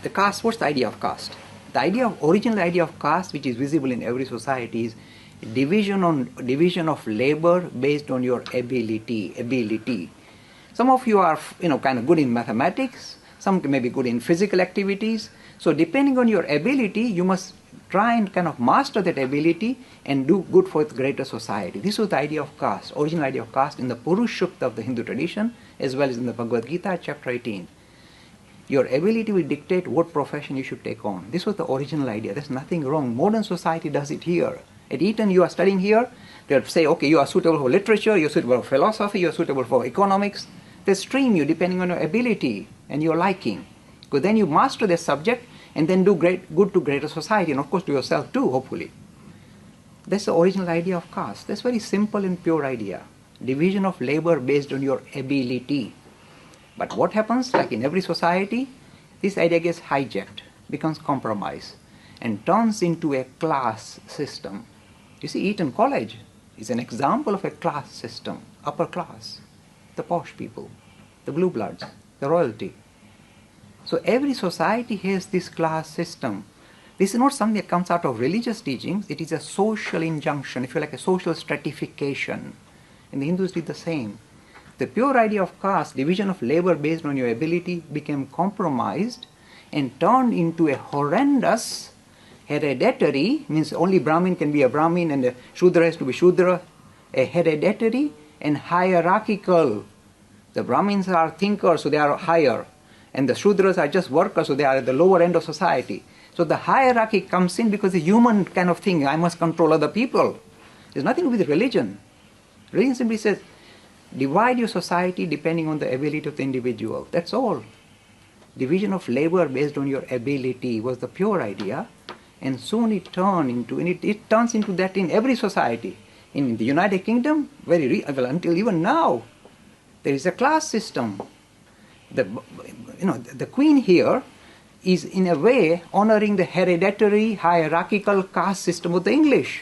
the caste, what's the idea of caste? The original idea of caste, which is visible in every society, is division of labor based on your ability. Some of you are, kind of good in mathematics, some may be good in physical activities. So depending on your ability, you must try and kind of master that ability and do good for the greater society. This was the idea of caste, original idea of caste in the Purushukta of the Hindu tradition, as well as in the Bhagavad Gita, chapter 18. Your ability will dictate what profession you should take on. This was the original idea. There's nothing wrong. Modern society does it here. At Eton, you are studying here. They'll say, okay, you are suitable for literature, you're suitable for philosophy, you're suitable for economics. They stream you depending on your ability and your liking. Because then you master the subject and then do good to greater society, and of course to yourself too, hopefully. That's the original idea of caste. That's very simple and pure idea. Division of labor based on your ability. But what happens, like in every society, this idea gets hijacked, becomes compromised, and turns into a class system. You see, Eton College is an example of a class system, upper class, the posh people, the blue bloods, the royalty. So every society has this class system. This is not something that comes out of religious teachings. It is a social injunction, if you like, a social stratification. And the Hindus did the same. The pure idea of caste, division of labor based on your ability, became compromised and turned into a horrendous hereditary, means only Brahmin can be a Brahmin and the Shudra has to be Shudra, a hereditary and hierarchical. The Brahmins are thinkers, so they are higher, and the Shudras are just workers, so they are at the lower end of society. So the hierarchy comes in because the human kind of thing, I must control other people. There's nothing to do with religion. Religion simply says, divide your society depending on the ability of the individual. That's all. Division of labor based on your ability was the pure idea, and soon it turned into, and it turns into that in every society. In the United Kingdom, until even now, there is a class system. The Queen here is in a way honoring the hereditary hierarchical caste system of the English.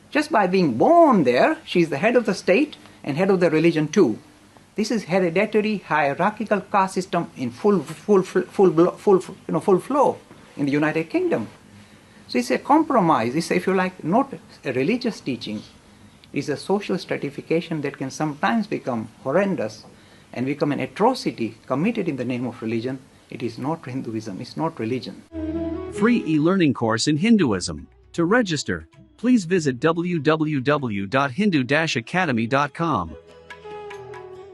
Just by being born there, she is the head of the state and head of the religion too. This is hereditary hierarchical caste system in full flow in the United Kingdom. So it's a compromise. It's, if you like, not a religious teaching. It's a social stratification that can sometimes become horrendous and become an atrocity committed in the name of religion. It is not Hinduism. It's not religion. Free e-learning course in Hinduism. To register, please visit www.hindu-academy.com.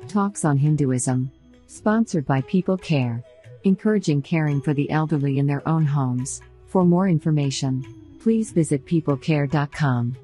Talks on Hinduism. Sponsored by People Care. Encouraging caring for the elderly in their own homes. For more information, please visit peoplecare.com.